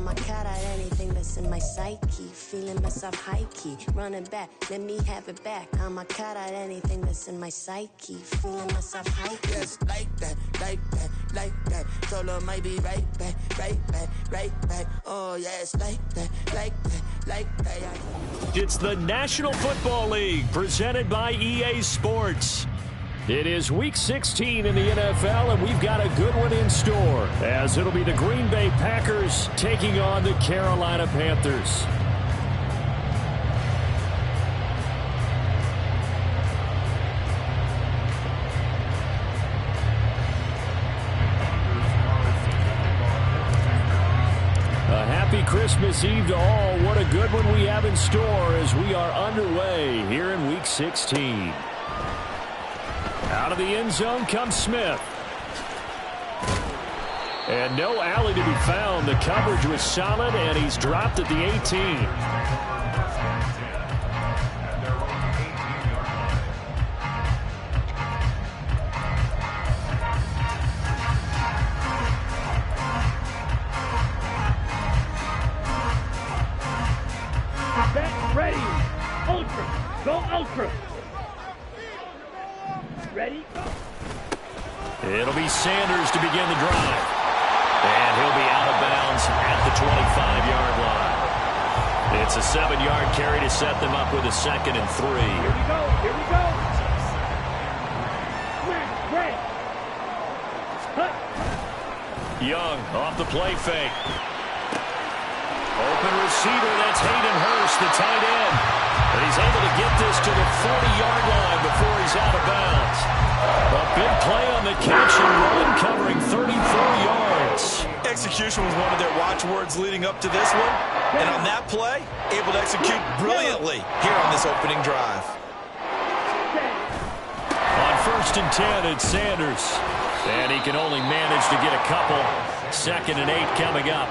I'ma cut out anything that's in my psyche. Feeling myself high-key, running back, let me have it back. I'ma cut out anything that's in my psyche. Feeling myself high-key. Yes, like that, like that, like that. Solo might be right back, right back, right back. Oh yes, like that, like that, like that. It's the National Football League presented by EA Sports. It is Week 16 in the NFL, and we've got a good one in store, as it'll be the Green Bay Packers taking on the Carolina Panthers. A happy Christmas Eve to all. What a good one we have in store as we are underway here in Week 16. Out of the end zone comes Smith. And no alley to be found. The coverage was solid, and he's dropped at the 18. Ready, ultra, go ultra. Ready, go. It'll be Sanders to begin the drive. And he'll be out of bounds at the 25-yard line. It's a 7-yard carry to set them up with a 2nd and 3. Here we go, here we go. Red. Cut. Young off the play fake. Open receiver, that's Hayden Hurst, the tight end. And he's able to get this to the 40-yard line before he's out of bounds. A big play on the catch and run, covering 34 yards. Execution was one of their watchwords leading up to this one. And on that play, able to execute brilliantly here on this opening drive. On 1st and 10, it's Sanders. And he can only manage to get a couple. 2nd and 8 coming up.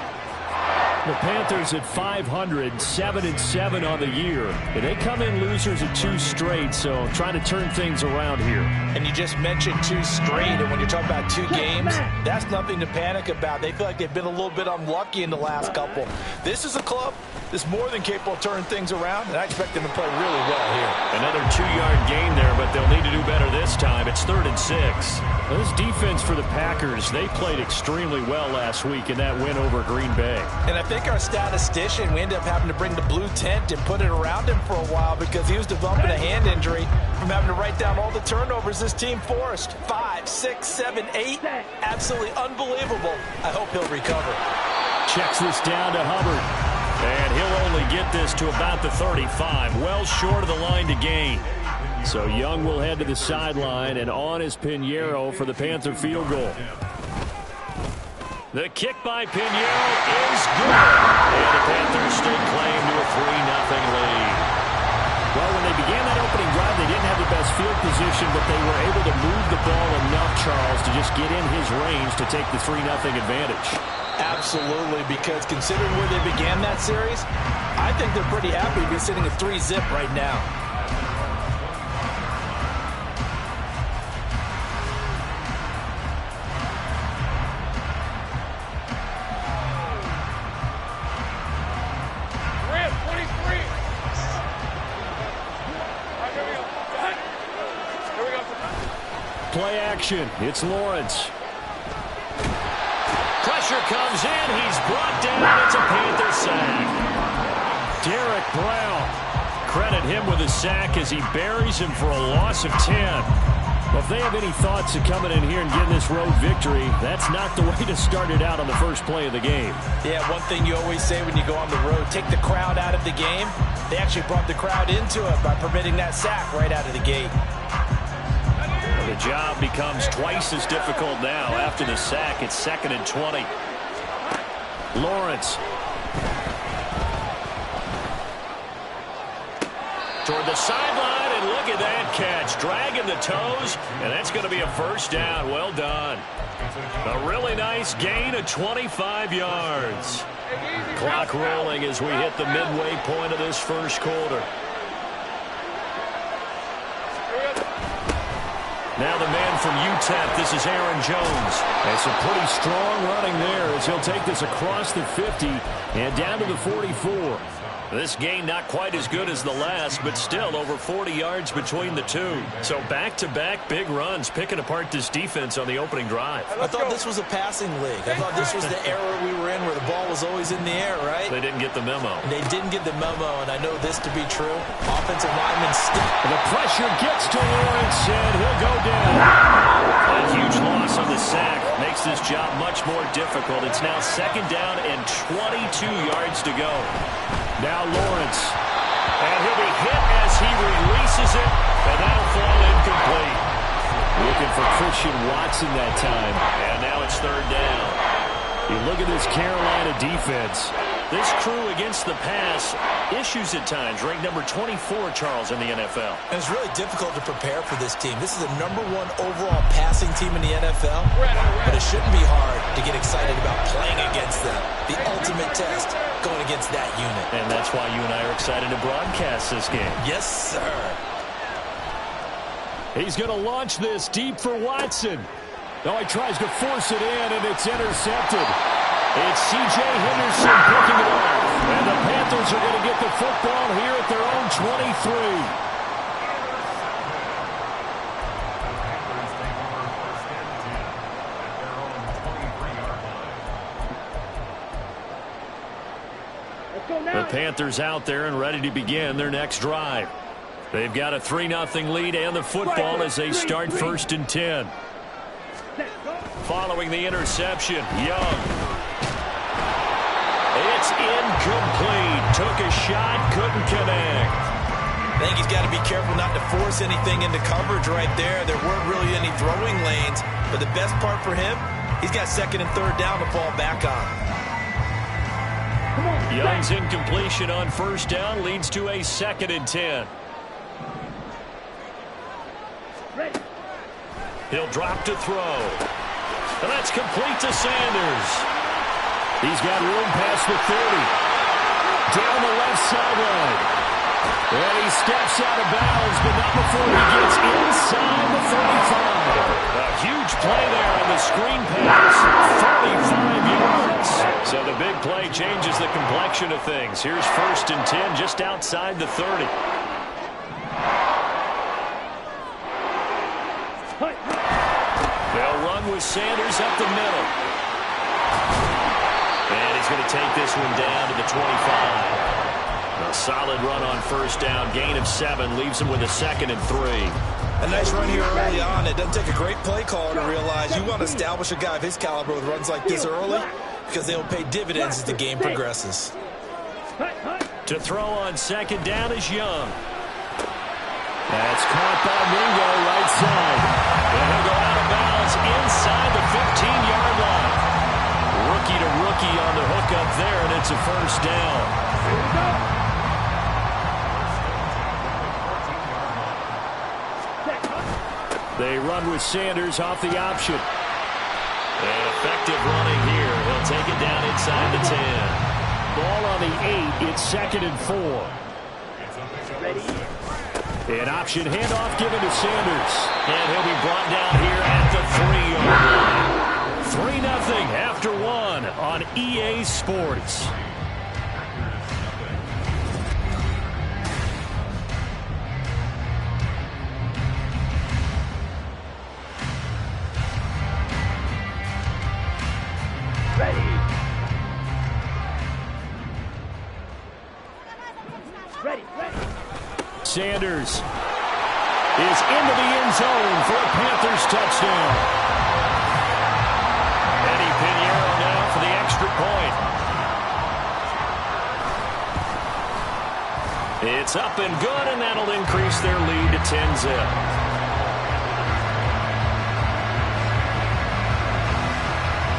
The Panthers at 500, 7-7 on the year. And they come in losers at 2 straight, so trying to turn things around here. And you just mentioned 2 straight, and when you're talking about 2 games, that's nothing to panic about. They feel like they've been a little bit unlucky in the last couple. This is a club that's more than capable of turning things around, and I expect them to play really well here. Another 2-yard gain there, but they'll need to do better this time. It's 3rd and 6. Well, this defense for the Packers, they played extremely well last week in that win over Green Bay. And I think our statistician, we ended up having to bring the blue tent and put it around him for a while because he was developing a hand injury from having to write down all the turnovers this team forced. 5, 6, 7, 8. Absolutely unbelievable. I hope he'll recover. Checks this down to Hubbard. And he'll only get this to about the 35. Well short of the line to gain. So Young will head to the sideline, and on is Pinheiro for the Panther field goal. The kick by Pinheiro is good. And the Panthers stake claim to a 3-0 lead. Well, when they began that opening drive, they didn't have the best field position, but they were able to move the ball enough, Charles, to just get in his range to take the 3-0 advantage. Absolutely, because considering where they began that series, I think they're pretty happy to be sitting at 3-zip right now. Play action. It's Lawrence. Pressure comes in. He's brought down. It's a Panther sack. Derek Brown. Credit him with a sack as he buries him for a loss of 10. Well, if they have any thoughts of coming in here and getting this road victory, that's not the way to start it out on the first play of the game. Yeah, one thing you always say when you go on the road, take the crowd out of the game. They actually brought the crowd into it by permitting that sack right out of the gate. The job becomes twice as difficult now after the sack. It's 2nd and 20. Lawrence. Toward the sideline, and look at that catch. Dragging the toes, and that's going to be a first down. Well done. A really nice gain of 25 yards. Clock rolling as we hit the midway point of this first quarter. Now the man from UTEP, this is Aaron Jones. And some pretty strong running there as he'll take this across the 50 and down to the 44. This game not quite as good as the last, but still over 40 yards between the two. So back-to-back big runs, picking apart this defense on the opening drive. I thought this was a passing league. I thought this was the era we were in where the ball was always in the air, right? They didn't get the memo. They didn't get the memo, and I know this to be true. Offensive lineman stick. The pressure gets to Lawrence, and he'll go down. A huge loss on the sack makes this job much more difficult. It's now 2nd down and 22 yards to go. Now Lawrence, and he'll be hit as he releases it, and that'll fall incomplete. Looking for Christian Watson that time, and now it's 3rd down. You look at this Carolina defense. This crew against the pass, issues at times, ranked number 24, Charles, in the NFL. And it's really difficult to prepare for this team. This is the #1 overall passing team in the NFL, but it shouldn't be hard to get excited about playing against them. The ultimate test, going against that unit. And that's why you and I are excited to broadcast this game. Yes, sir. He's going to launch this deep for Watson. No, he tries to force it in, and it's intercepted. It's C.J. Henderson picking it off. And the Panthers are going to get the football here at their own 23. The Panthers out there and ready to begin their next drive. They've got a 3-0 lead and the football as they start 1st and 10. Following the interception, Young. It's incomplete. Took a shot, couldn't connect. I think he's got to be careful not to force anything into coverage right there. There weren't really any throwing lanes, but the best part for him, he's got 2nd and 3rd down to fall back on. Young's incompletion on 1st down leads to a 2nd and 10. He'll drop to throw. And that's complete to Sanders. He's got room past the 30. Down the left sideline. And he steps out of bounds, but not before he gets inside the 35. A huge play there on the screen pass. 35 yards. So the big play changes the complexion of things. Here's 1st and 10 just outside the 30. They'll run with Sanders up the middle. And he's going to take this one down to the 25. A solid run on 1st down. Gain of 7 leaves him with a 2nd and 3. A nice run here early on. It doesn't take a great play caller to realize you want to establish a guy of his caliber with runs like this early because they'll pay dividends as the game progresses. To throw on 2nd down is Young. That's caught by Mingo right side. And he'll go out of bounds inside the 15-yard line. Rookie to rookie on the hook up there, and it's a 1st down. They run with Sanders off the option. And effective running here. He'll take it down inside the 10. Ball on the 8. It's 2nd and 4. An option handoff given to Sanders. And he'll be brought down here at the 3-yard line. 3-0 after 1 on EA Sports. Sanders is into the end zone for a Panthers touchdown. Eddie Pinheiro now for the extra point. It's up and good, and that'll increase their lead to 10-zip.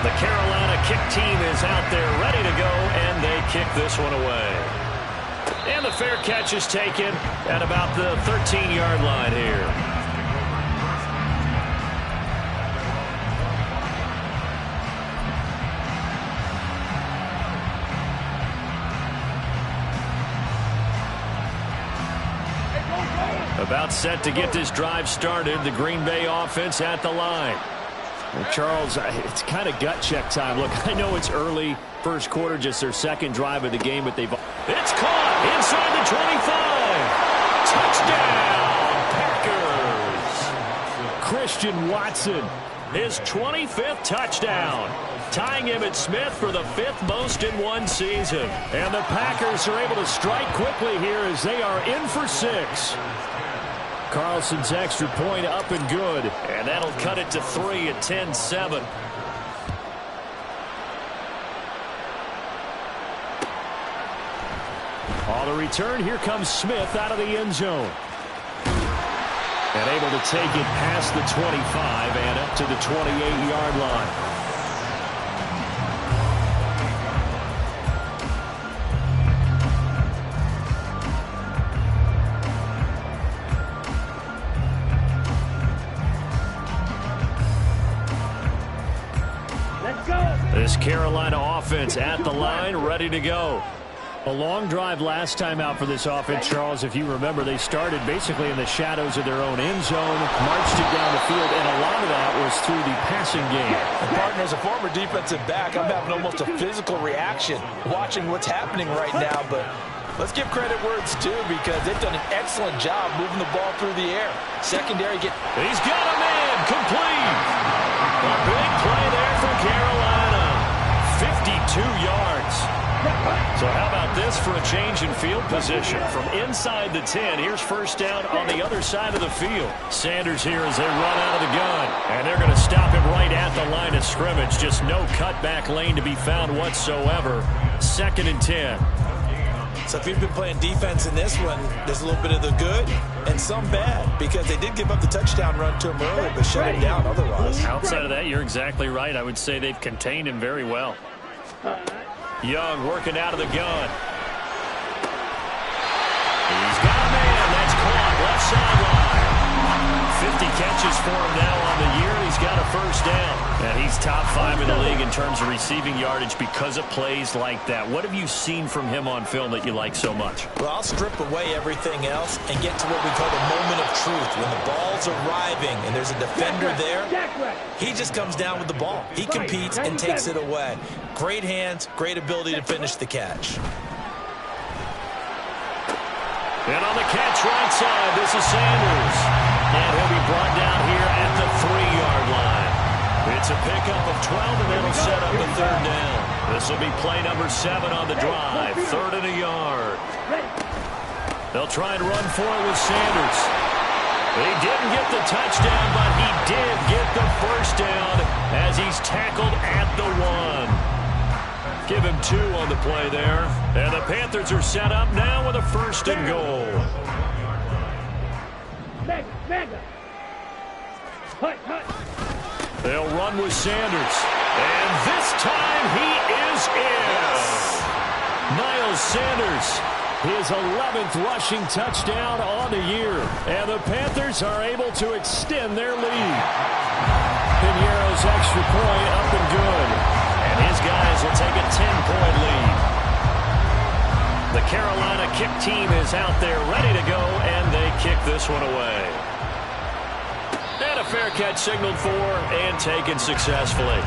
The Carolina kick team is out there ready to go, and they kick this one away. And the fair catch is taken at about the 13-yard line here. About set to get this drive started. The Green Bay offense at the line. Well, Charles, it's kind of gut check time. Look, I know it's early, first quarter, just their second drive of the game, but they've... It's caught inside the 25. Touchdown, Packers. Christian Watson, his 25th touchdown, tying him at Smith for the 5th most in one season. And the Packers are able to strike quickly here as they are in for 6. Carlson's extra point up and good. And that'll cut it to 3 at 10-7. On the return, here comes Smith out of the end zone. And able to take it past the 25 and up to the 28-yard line. This Carolina offense at the line, ready to go. A long drive last time out for this offense, Charles. If you remember, they started basically in the shadows of their own end zone, marched it down the field, and a lot of that was through the passing game. Partner, as a former defensive back, I'm having almost a physical reaction watching what's happening right now, but let's give credit where it's due because they've done an excellent job moving the ball through the air. Secondary get... He's got a man, complete. A big play there from Carolina. 52 yards. So how about this for a change in field position? From inside the 10, here's first down on the other side of the field. Sanders here as they run out of the gun. And they're going to stop him right at the line of scrimmage. Just no cutback lane to be found whatsoever. 2nd and 10. So if you've been playing defense in this one, there's a little bit of the good and some bad because they did give up the touchdown run to him earlier, but shut him down otherwise. Outside of that, you're exactly right. I would say they've contained him very well. Young working out of the gun. He's got a man. That's caught. Left sideline. 50 catches for him now on the year. He's got a first down. And he's top 5 in the league in terms of receiving yardage because of plays like that. What have you seen from him on film that you like so much? Well, I'll strip away everything else and get to what we call the moment of truth. When the ball's arriving and there's a defender there, he just comes down with the ball. He competes and takes it away. Great hands, great ability to finish the catch. And on the catch right side, this is Sanders. And he'll be brought down here at the 3-yard line. It's a pickup of 12, and that'll set up a 3rd down. This will be play number 7 on the drive. 3rd and a yard. They'll try and run for it with Sanders. He didn't get the touchdown, but he did get the first down as he's tackled at the 1. Give him 2 on the play there. And the Panthers are set up now with a 1st and goal. They'll run with Sanders. And this time he is in. Miles Sanders, his 11th rushing touchdown on the year. And the Panthers are able to extend their lead. Piñeiro's extra point up and good. And his guys will take a 10-point lead. The Carolina kick team is out there ready to go, and they kick this one away. And a fair catch signaled for and taken successfully.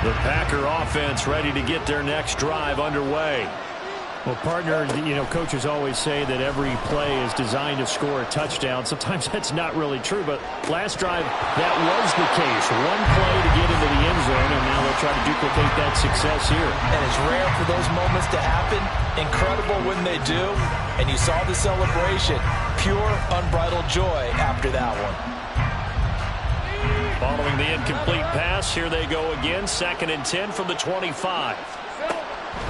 The Packer offense ready to get their next drive underway. Well, partner, you know, coaches always say that every play is designed to score a touchdown. Sometimes that's not really true, but last drive, that was the case. One play to get into the end zone, and now they'll try to duplicate that success here. And it's rare for those moments to happen. Incredible when they do. And you saw the celebration. Pure, unbridled joy after that one. Following the incomplete pass, here they go again. 2nd and 10 from the 25.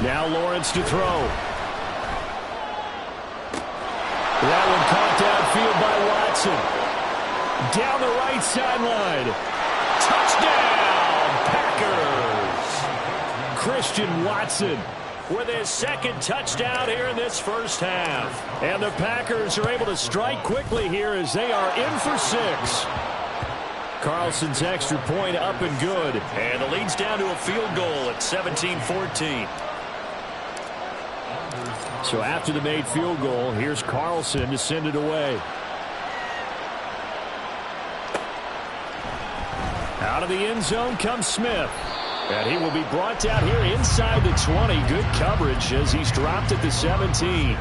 Now Lawrence to throw. That one caught downfield by Watson. Down the right sideline. Touchdown, Packers. Christian Watson, with his second touchdown here in this first half. And the Packers are able to strike quickly here as they are in for 6. Carlson's extra point up and good. And the lead's down to a field goal at 17-14. So after the made field goal, here's Carlson to send it away. Out of the end zone comes Smith. And he will be brought down here inside the 20. Good coverage as he's dropped at the 17.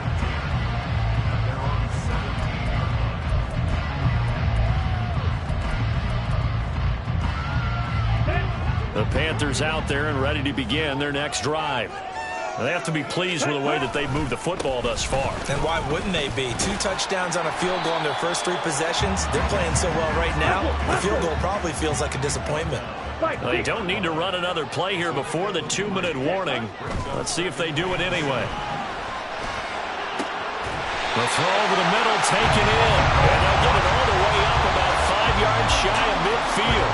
The Panthers out there and ready to begin their next drive. They have to be pleased with the way that they've moved the football thus far. And why wouldn't they be? 2 touchdowns on a field goal in their first 3 possessions. They're playing so well right now, the field goal probably feels like a disappointment. They don't need to run another play here before the 2-minute warning. Let's see if they do it anyway. The throw over the middle, taken in. And they'll get it all the way up about 5 yards shy of midfield.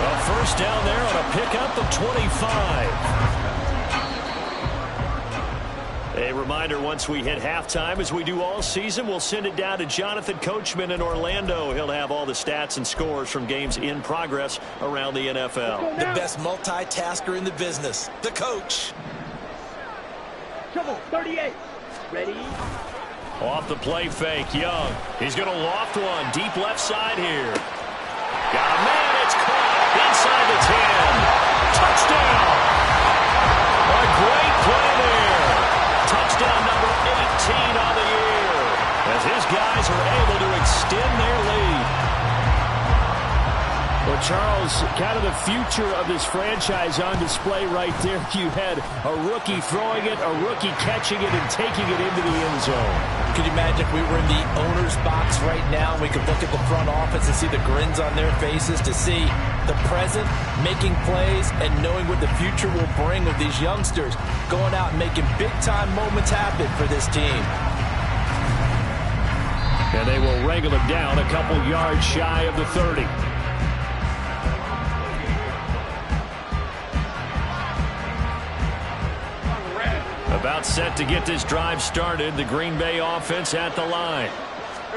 A first down there on a pickup of 25. A reminder, once we hit halftime, as we do all season, we'll send it down to Jonathan Coachman in Orlando. He'll have all the stats and scores from games in progress around the NFL. The best multitasker in the business, the coach. Trouble, 38. Ready? Off the play fake, Young. He's going to loft one, deep left side here. Got a man, it's caught inside the 10. Touchdown! A great play there. Touchdown number 18 on the year as his guys are able to extend their lead. Well, Charles, kind of the future of this franchise on display right there. You had a rookie throwing it, a rookie catching it, and taking it into the end zone. Could you imagine if we were in the owner's box right now and we could look at the front office and see the grins on their faces, to see the present making plays and knowing what the future will bring with these youngsters going out and making big-time moments happen for this team. And they will wrangle him down a couple yards shy of the 30. About set to get this drive started. The Green Bay offense at the line.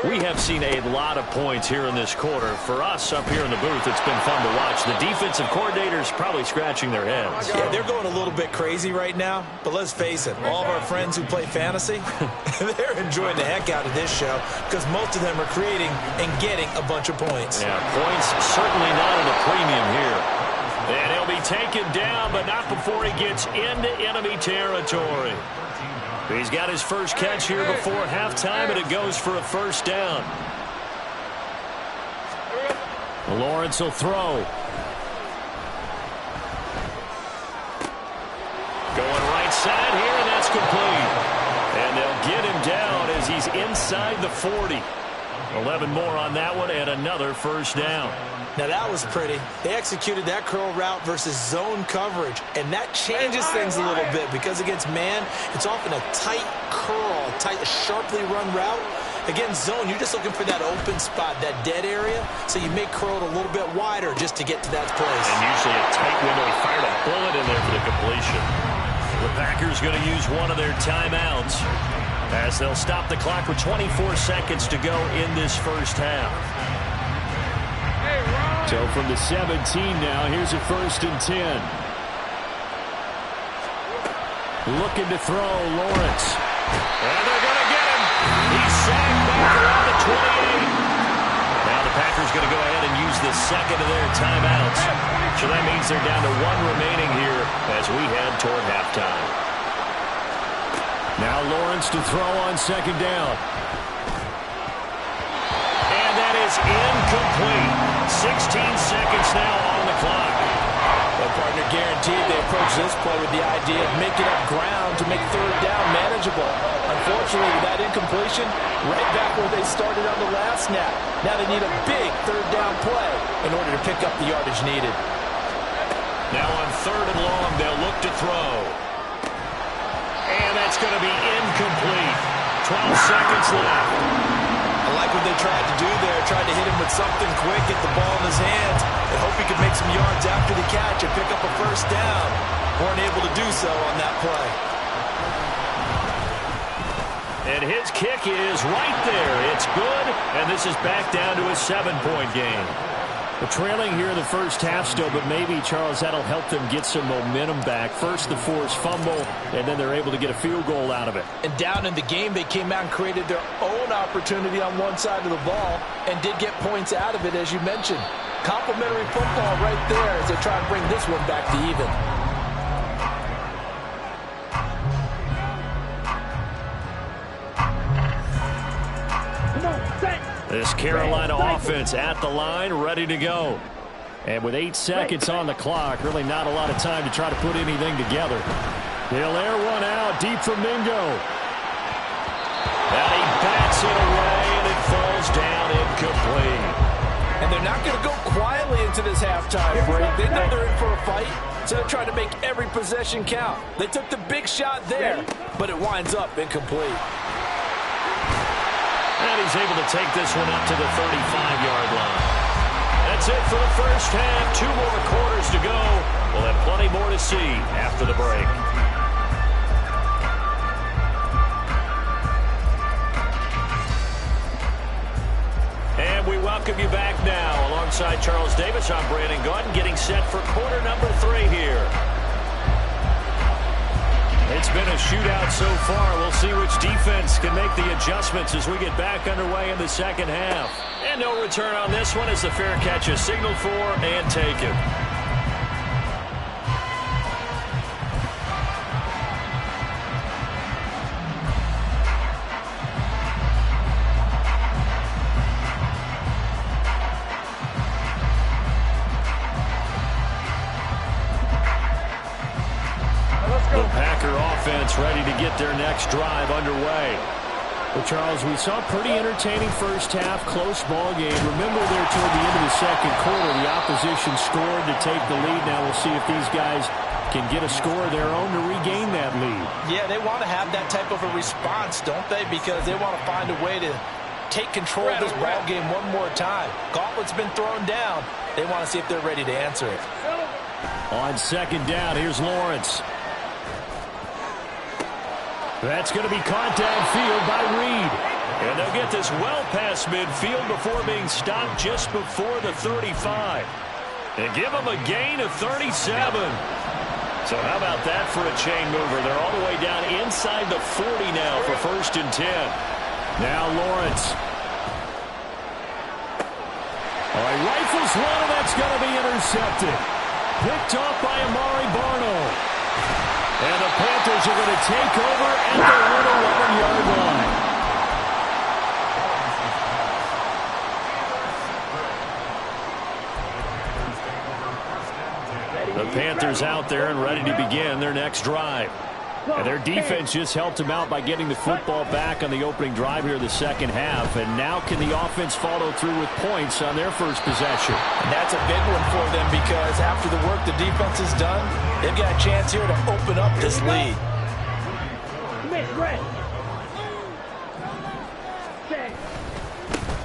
We have seen a lot of points here in this quarter. For us up here in the booth, it's been fun to watch. The defensive coordinators probably scratching their heads. Yeah, they're going a little bit crazy right now. But let's face it, all of our friends who play fantasy, they're enjoying the heck out of this show because most of them are creating and getting a bunch of points. Yeah, points certainly not at a premium here. And he'll be taken down, but not before he gets into enemy territory. He's got his first catch here before halftime, and it goes for a first down. Lawrence will throw. Going right side here, and that's complete. And they'll get him down as he's inside the 40. 11 more on that one, and another first down. Now that was pretty. They executed that curl route versus zone coverage, and that changes things a little bit because against man, it's often a tight curl, tight, sharply run route. Against zone, you're just looking for that open spot, that dead area, so you may curl it a little bit wider just to get to that place. And usually a tight window. He fired a bullet in there for the completion. The Packers going to use one of their timeouts as they'll stop the clock with 24 seconds to go in this first half. So from the 17 now, here's a 1st and 10. Looking to throw, Lawrence. And they're going to get him. He's sacked back around the 28. Now the Packers going to go ahead and use the second of their timeouts. So that means they're down to 1 remaining here as we head toward halftime. Now Lawrence to throw on 2nd down. And that is incomplete. 16 seconds now on the clock. Well, partner, guaranteed they approach this play with the idea of making up ground to make 3rd down manageable. Unfortunately, with that incompletion, right back where they started on the last snap. Now they need a big 3rd down play in order to pick up the yardage needed. Now on 3rd and long, they'll look to throw. And that's going to be incomplete. 12 seconds left. I like what they tried to do there, tried to hit him with something quick, get the ball in his hands, and hope he could make some yards after the catch and pick up a 1st down. Weren't able to do so on that play. And his kick is right there. It's good, and this is back down to a 7-point game. We're trailing here in the first half still, but maybe, Charles, that'll help them get some momentum back. First, the forced fumble, and then they're able to get a field goal out of it. And down in the game, they came out and created their own opportunity on one side of the ball and did get points out of it, as you mentioned. Complimentary football right there as they try to bring this one back to even. This Carolina offense at the line, ready to go. And with 8 seconds on the clock, really not a lot of time to try to put anything together. They'll air one out deep from Mingo. And he bats it away, and it falls down incomplete. And they're not going to go quietly into this halftime break. They know they're in for a fight, so they're trying to make every possession count. They took the big shot there, but it winds up incomplete. And he's able to take this one up to the 35-yard line. That's it for the first half. 2 more quarters to go. We'll have plenty more to see after the break. And we welcome you back now. Alongside Charles Davis, I'm Brandon Gordon, getting set for quarter number 3 here. It's been a shootout so far. We'll see which defense can make the adjustments as we get back underway in the second half. And no return on this one as the fair catch is signaled for and taken. The Packer offense ready to get their next drive underway. Well, Charles, we saw a pretty entertaining first half, close ball game. Remember there toward the end of the second quarter, the opposition scored to take the lead. Now we'll see if these guys can get a score of their own to regain that lead. Yeah, they want to have that type of a response, don't they? Because they want to find a way to take control of this ball game one more time. Gauntlet's been thrown down. They want to see if they're ready to answer it. On second down, here's Lawrence. That's going to be caught downfield by Reed. And they'll get this well past midfield before being stopped just before the 35. And give them a gain of 37. So how about that for a chain mover? They're all the way down inside the 40 now for 1st and 10. Now Lawrence. Oh, he rifles one, and that's going to be intercepted. Picked off by Amari Barno. And the Panthers are going to take over at their own 11-yard line. The Panthers out there and ready to begin their next drive. And their defense just helped them out by getting the football back on the opening drive here in the second half. And now can the offense follow through with points on their first possession? And that's a big one for them because after the work the defense has done, they've got a chance here to open up this lead.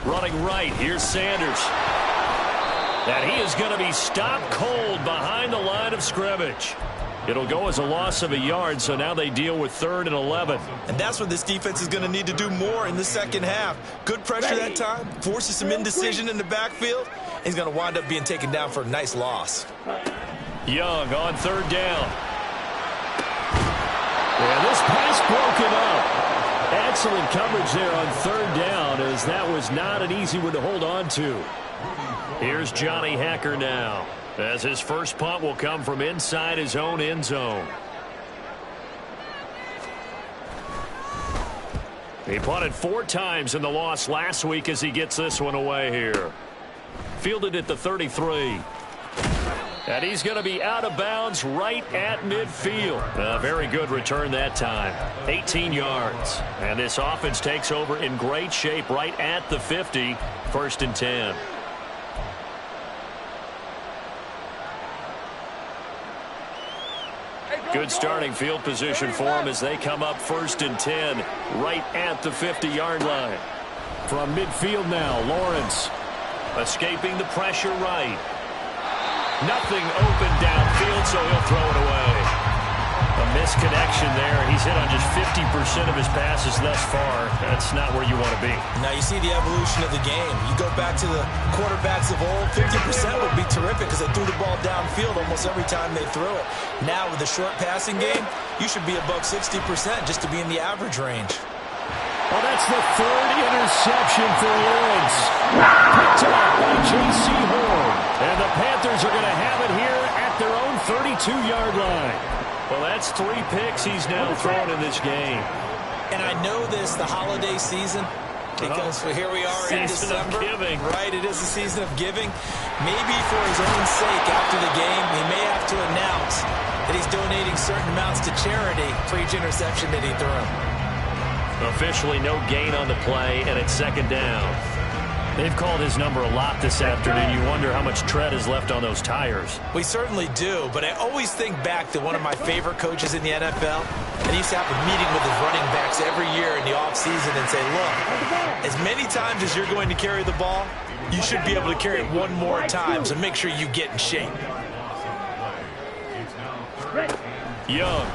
Running right, here's Sanders. And he is going to be stopped cold behind the line of scrimmage. It'll go as a loss of a yard, so now they deal with 3rd and 11. And that's what this defense is going to need to do more in the second half. Good pressure that time, forces some indecision in the backfield. He's going to wind up being taken down for a nice loss. Young on 3rd down. And this pass broken up. Excellent coverage there on 3rd down, as that was not an easy one to hold on to. Here's Johnny Hacker now, as his first punt will come from inside his own end zone. He punted 4 times in the loss last week as he gets this one away here. Fielded at the 33. And he's going to be out of bounds right at midfield. A very good return that time. 18 yards. And this offense takes over in great shape right at the 50. 1st and 10. Good starting field position for them as they come up 1st and 10 right at the 50-yard line. From midfield now, Lawrence escaping the pressure right. Nothing open downfield, so he'll throw it away. Misconnection there. He's hit on just 50% of his passes thus far. That's not where you want to be. Now you see the evolution of the game. You go back to the quarterbacks of old, 50% would be terrific because they threw the ball downfield almost every time they threw it. Now with the short passing game, you should be above 60% just to be in the average range. Well, that's the third interception for Lawrence. Picked up by J.C. Horn. And the Panthers are going to have it here at their own 32-yard line. Well, that's 3 picks he's now thrown in this game. And I know this, the holiday season, because here we are in December. Giving. Right, it is a season of giving. Maybe for his own sake after the game, he may have to announce that he's donating certain amounts to charity for each interception that he threw. Officially no gain on the play, and it's second down. They've called his number a lot this afternoon. You wonder how much tread is left on those tires. We certainly do, but I always think back to one of my favorite coaches in the NFL, and he used to have a meeting with his running backs every year in the offseason and say, look, as many times as you're going to carry the ball, you should be able to carry it one more time, so make sure you get in shape. Young.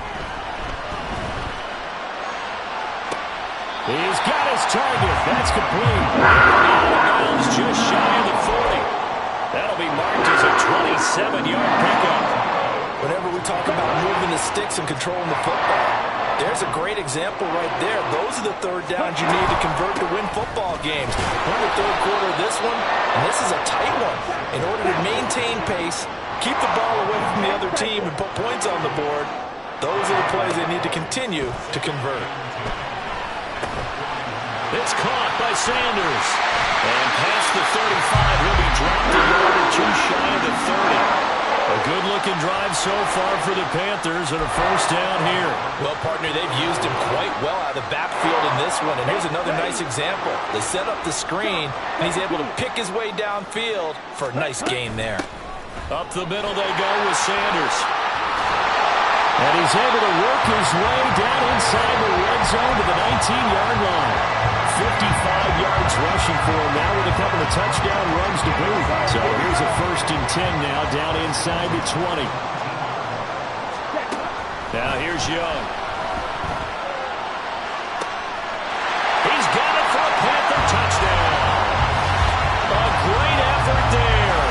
He's got his target. That's complete. Out of bounds, just shy of the 40. That'll be marked as a 27-yard pickup. Whenever we talk about moving the sticks and controlling the football, there's a great example right there. Those are the third downs you need to convert to win football games. We're in the third quarter of this one, and this is a tight one. In order to maintain pace, keep the ball away from the other team, and put points on the board, those are the plays they need to continue to convert. It's caught by Sanders. And past the 35, he'll be dropped a yard or two shy of the 30. A good-looking drive so far for the Panthers and a first down here. Well, partner, they've used him quite well out of the backfield in this one. And here's another nice example. They set up the screen, and he's able to pick his way downfield for a nice gain there. Up the middle they go with Sanders. And he's able to work his way down inside the red zone to the 19-yard line. 55 yards rushing for him now with a couple of touchdown runs to boot. So here's a 1st and 10 now down inside the 20. Now here's Young. He's got it for a Panther touchdown. A great effort there.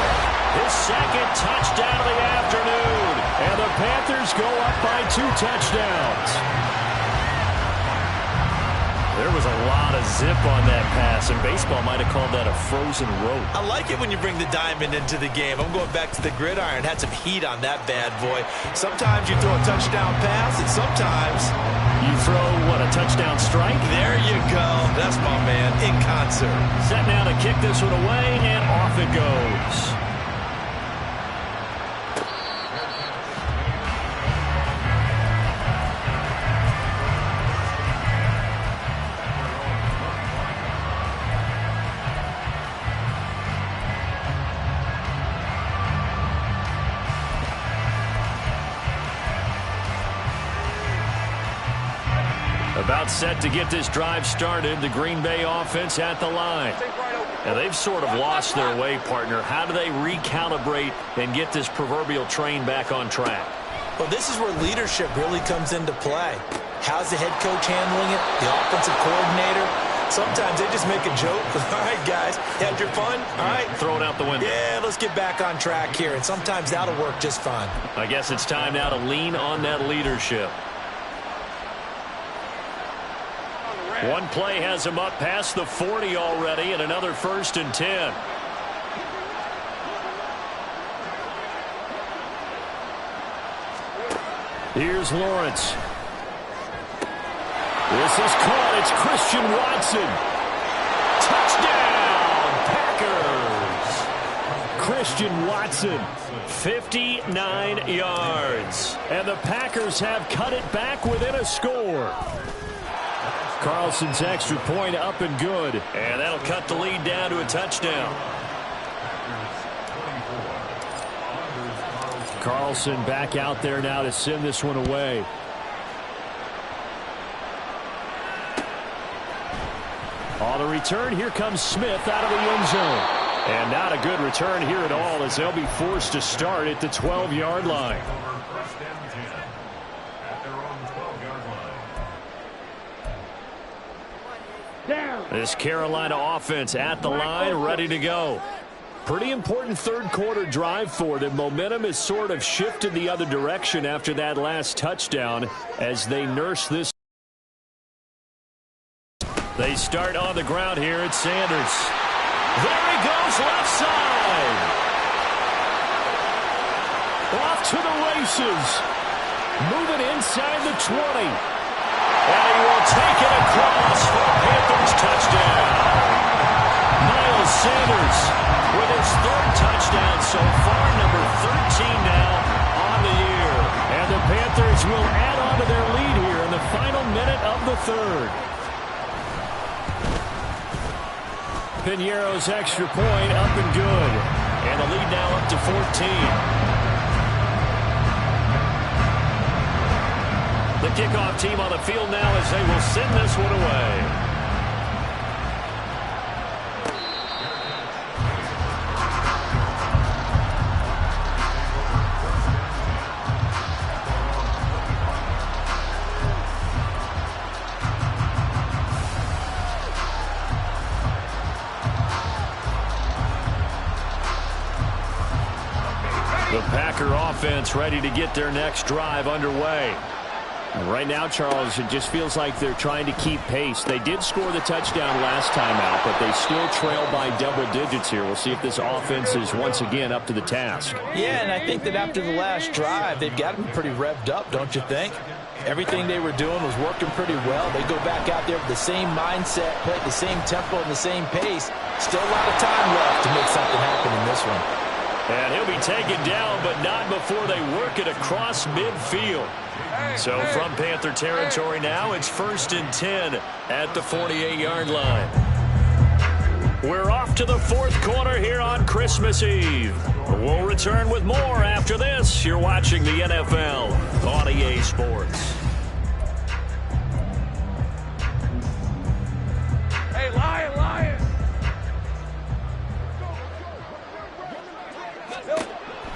His second touchdown of the afternoon. And the Panthers go up by 2 touchdowns. There was a lot of zip on that pass, and baseball might have called that a frozen rope. I like it when you bring the diamond into the game. I'm going back to the gridiron. Had some heat on that bad boy. Sometimes you throw a touchdown pass, and sometimes you throw, what, a touchdown strike? There you go. That's my man, in concert. Set now to kick this one away, and off it goes. About set to get this drive started, the Green Bay offense at the line. Now, they've sort of lost their way, partner. How do they recalibrate and get this proverbial train back on track? Well, this is where leadership really comes into play. How's the head coach handling it? The offensive coordinator? Sometimes they just make a joke. All right, guys, you had your fun? All right. Throw it out the window. Yeah, let's get back on track here. And sometimes that'll work just fine. I guess it's time now to lean on that leadership. One play has him up past the 40 already, and another 1st and 10. Here's Lawrence. This is caught. It's Christian Watson. Touchdown, Packers. Christian Watson, 59 yards. And the Packers have cut it back within a score. Carlson's extra point up and good. And that'll cut the lead down to a touchdown. Carlson back out there now to send this one away. On the return, here comes Smith out of the end zone. And not a good return here at all, as they'll be forced to start at the 12-yard line. Down. This Carolina offense at the line, ready to go. Pretty important third quarter drive for them. Momentum has sort of shifted the other direction after that last touchdown as they nurse this. They start on the ground here at Sanders. There he goes, left side. Off to the races. Moving inside the 20. And he will take it across for a Panthers touchdown. Miles Sanders with his third touchdown so far, number 13 now on the year. And the Panthers will add on to their lead here in the final minute of the third. Piñeiro's extra point up and good. And the lead now up to 14. The kickoff team on the field now as they will send this one away. The Packer offense ready to get their next drive underway. Right now, Charles, it just feels like they're trying to keep pace. They did score the touchdown last time out, but they still trail by double digits here. We'll see if this offense is once again up to the task. Yeah, and I think that after the last drive, they've got to be pretty revved up, don't you think? Everything they were doing was working pretty well. They go back out there with the same mindset, play at the same tempo and the same pace. Still a lot of time left to make something happen in this one. And he'll be taken down, but not before they work it across midfield. So from Panther territory now, it's 1st and 10 at the 48-yard line. We're off to the fourth quarter here on Christmas Eve. We'll return with more after this. You're watching the NFL on EA Sports. Hey, Lion, Lion.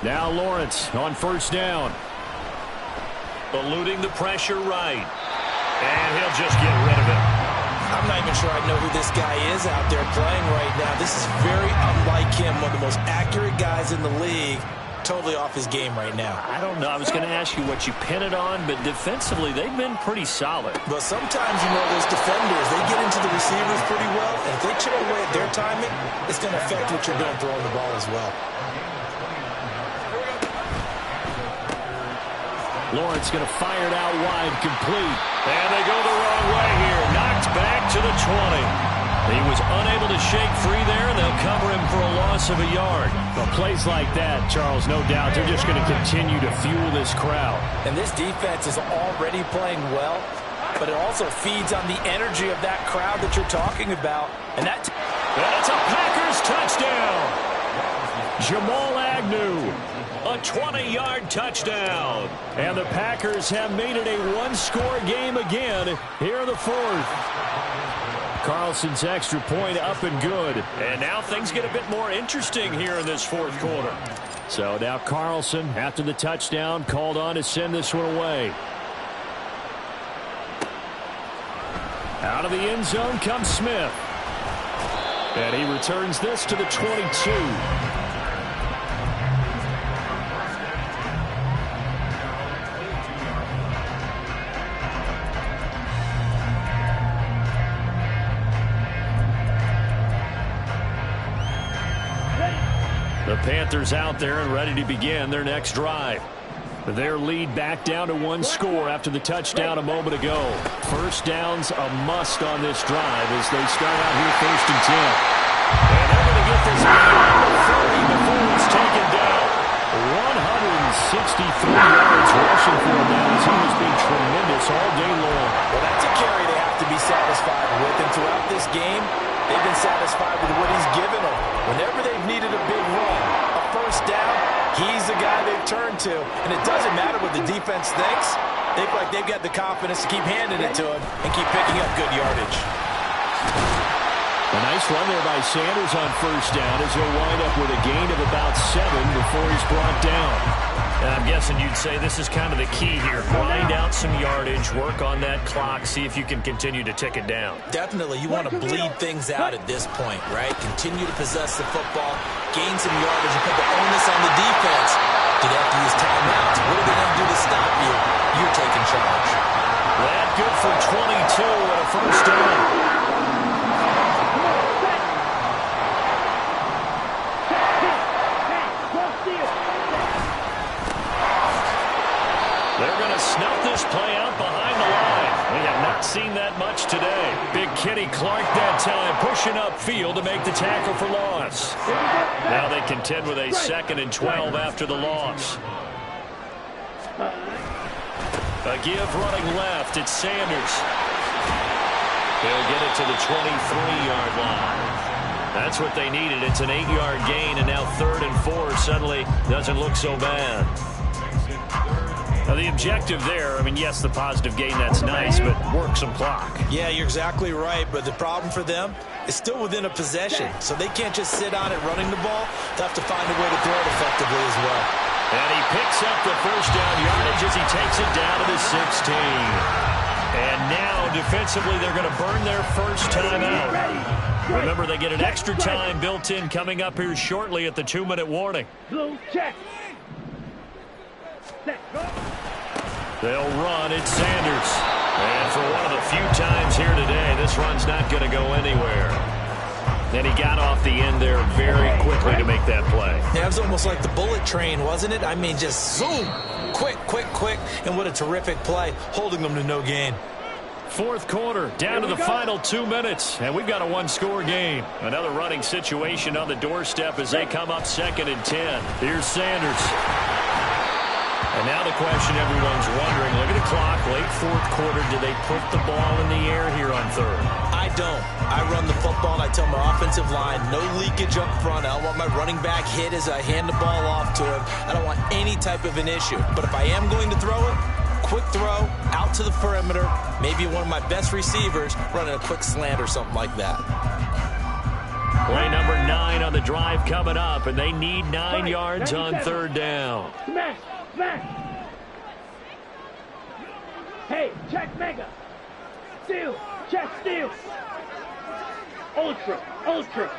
Now Lawrence on first down. Eluding the pressure right. And he'll just get rid of it. I'm not even sure I know who this guy is out there playing right now. This is very unlike him, one of the most accurate guys in the league. Totally off his game right now. I don't know. I was going to ask you what you pin it on, but defensively, they've been pretty solid. But sometimes, you know, those defenders, they get into the receivers pretty well, and if they chip away at their timing, it's going to affect what you're doing throwing the ball as well. Lawrence going to fire it out wide, complete. And they go the wrong way here. Knocked back to the 20. He was unable to shake free there, and they'll cover him for a loss of a yard. Well, plays like that, Charles, no doubt, they're just going to continue to fuel this crowd. And this defense is already playing well, but it also feeds on the energy of that crowd that you're talking about. And that's a Packers touchdown. Jamal Agnew, a 20-yard touchdown. And the Packers have made it a one-score game again here in the fourth. Carlson's extra point up and good. And now things get a bit more interesting here in this fourth quarter. So now Carlson, after the touchdown, called on to send this one away. Out of the end zone comes Smith. And he returns this to the 22. The Panthers out there and ready to begin their next drive. Their lead back down to one score after the touchdown a moment ago. First down's a must on this drive as they start out here 1st and 10. And they're going to get this lead before it's taken down. 163 yards rushing for him now as he has been tremendous all day long. Well, that's a carry they have to be satisfied with. And throughout this game, they've been satisfied with what he's given them. Whenever they've needed a big run, a first down, he's the guy they've turned to. And it doesn't matter what the defense thinks. They feel like they've got the confidence to keep handing it to him and keep picking up good yardage. A nice run there by Sanders on first down as he'll wind up with a gain of about 7 before he's brought down. I'm guessing you'd say this is kind of the key here. Grind out some yardage, work on that clock, see if you can continue to tick it down. Definitely. You want to bleed things out at this point, right? Continue to possess the football, gain some yardage, and put the onus on the defense. Do they have to use timeouts? What are they going to do to stop you? You're taking charge. That good for 22 and a first down. They're going to snuff this play out behind the line. We have not seen that much today. Big Kenny Clark that time pushing upfield to make the tackle for loss. Now they contend with a 2nd and 12 after the loss. A give running left. It's Sanders. He'll get it to the 23-yard line. That's what they needed. It's an 8-yard gain, and now 3rd and 4 suddenly doesn't look so bad. Now, the objective there, I mean, yes, the positive gain, that's nice, but work some clock. Yeah, you're exactly right, but the problem for them is still within a possession, so they can't just sit on it running the ball. They'll have to find a way to throw it effectively as well. And he picks up the first down yardage as he takes it down to the 16. And now, defensively, they're going to burn their first time out. Remember, they get an extra time built in coming up here shortly at the 2-minute warning. Blue check. They'll run. It's Sanders. And for one of the few times here today, this run's not going to go anywhere. Then he got off the end there very quickly to make that play. Yeah, it was almost like the bullet train, wasn't it? I mean, just zoom. Quick, quick, quick. And what a terrific play, holding them to no gain. Fourth quarter, down to the final 2 minutes, and we've got a one-score game. Another running situation on the doorstep as they come up 2nd and 10. Here's Sanders. And now the question everyone's wondering, look at the clock, late fourth quarter, do they put the ball in the air here on 3rd? I don't. I run the football, and I tell my offensive line, no leakage up front. I don't want my running back hit as I hand the ball off to him. I don't want any type of an issue. But if I am going to throw it, quick throw, out to the perimeter, maybe one of my best receivers running a quick slant or something like that. Play number 9 on the drive coming up, and they need 9 yards on 3rd down. Smash. Smash. Hey, check mega. Steal. Check steal. Ultra. Ultra.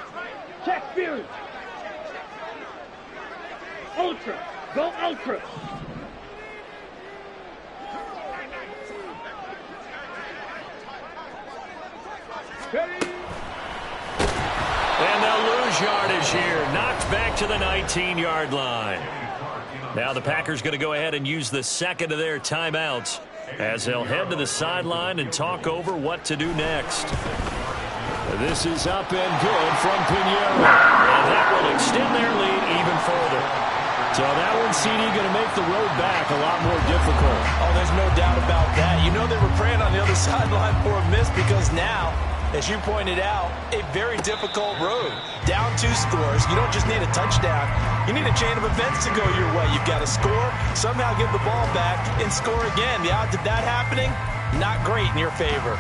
Check fury. Ultra. Go ultra. And they'll lose yardage here. Knocked back to the 19-yard line. Now the Packers going to go ahead and use the 2nd of their timeouts as they'll head to the sideline and talk over what to do next. This is up and good from Pinheiro. And that will extend their lead even further. So that one, CD, going to make the road back a lot more difficult. Oh, there's no doubt about that. You know they were praying on the other sideline for a miss because now, as you pointed out, a very difficult road. Down 2 scores. You don't just need a touchdown. You need a chain of events to go your way. You've got to score, somehow give the ball back, and score again. The odds of that happening, not great in your favor.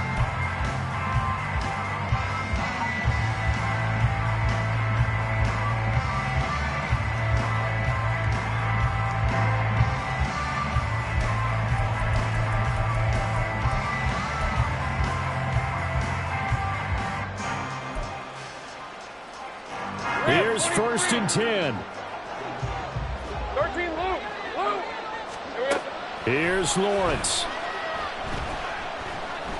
Here's 1st and 10. 13, Luke. Here's Lawrence.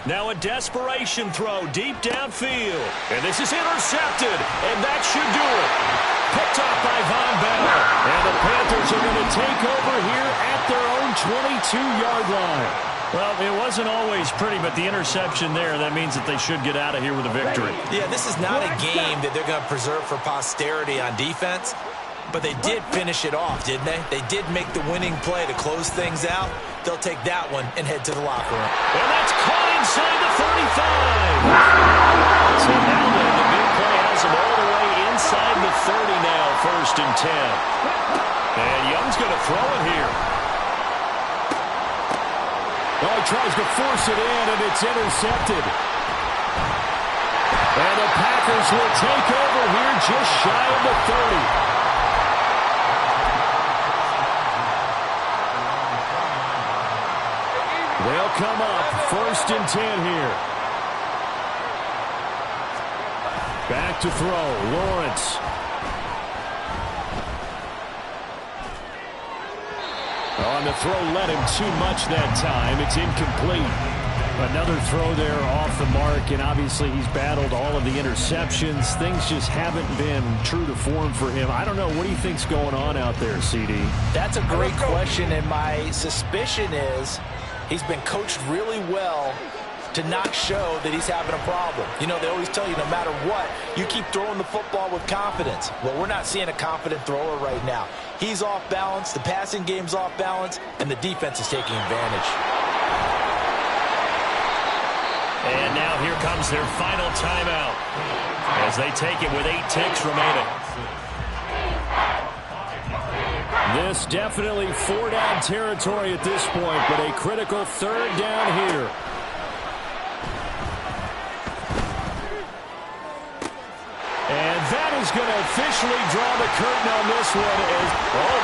Now a desperation throw deep downfield. And this is intercepted. And that should do it. Picked off by Von Bell. And the Panthers are going to take over here at their own 22-yard line. Well, it wasn't always pretty, but the interception there, that means that they should get out of here with a victory. Yeah, this is not a game that they're going to preserve for posterity on defense, but they did finish it off, didn't they? They did make the winning play to close things out. They'll take that one and head to the locker room. And that's caught inside the 35. So now then, the big play has them all the way inside the 30 now, 1st and 10. And Young's going to throw it here. Oh, he tries to force it in, and it's intercepted. And the Packers will take over here just shy of the 30. They'll come up 1st and 10 here. Back to throw, Lawrence. On the throw, led him too much that time. It's incomplete. Another throw there off the mark, and obviously he's battled all of the interceptions. Things just haven't been true to form for him. I don't know. What do you think's going on out there, CD? That's a great question, and my suspicion is he's been coached really well to not show that he's having a problem. You know, they always tell you no matter what, you keep throwing the football with confidence. Well, we're not seeing a confident thrower right now. He's off balance, the passing game's off balance, and the defense is taking advantage. And now here comes their final timeout as they take it with 8 ticks remaining. This definitely 4-down territory at this point, but a critical 3rd down here. And that is going to officially draw the curtain on this one.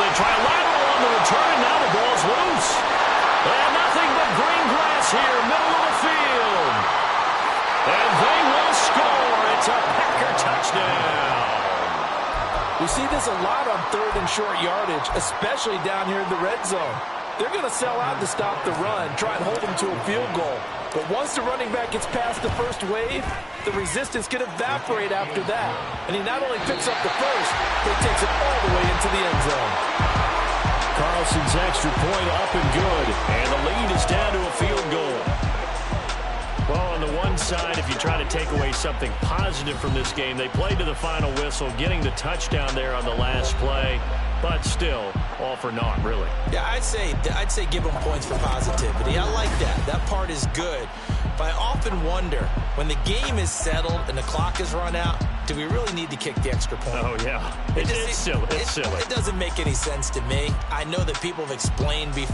They try a lateral on the return, and now the ball's loose. And nothing but green grass here, middle of the field. And they will score. It's a Packer touchdown. We see this a lot on 3rd and short yardage, especially down here in the red zone. They're going to sell out to stop the run, try and hold them to a field goal. But once the running back gets past the first wave, the resistance can evaporate after that. And he not only picks up the first, but he takes it all the way into the end zone. Carlson's extra point up and good. And the lead is down to a field goal. Well, on the one side, if you try to take away something positive from this game, they played to the final whistle, getting the touchdown there on the last play. But still, all for naught, really. Yeah, I'd say give them points for positivity. I like that. That part is good. But I often wonder, when the game is settled and the clock is run out, do we really need to kick the extra point? Oh, yeah. It's silly. It's silly. It doesn't make any sense to me. I know that people have explained before.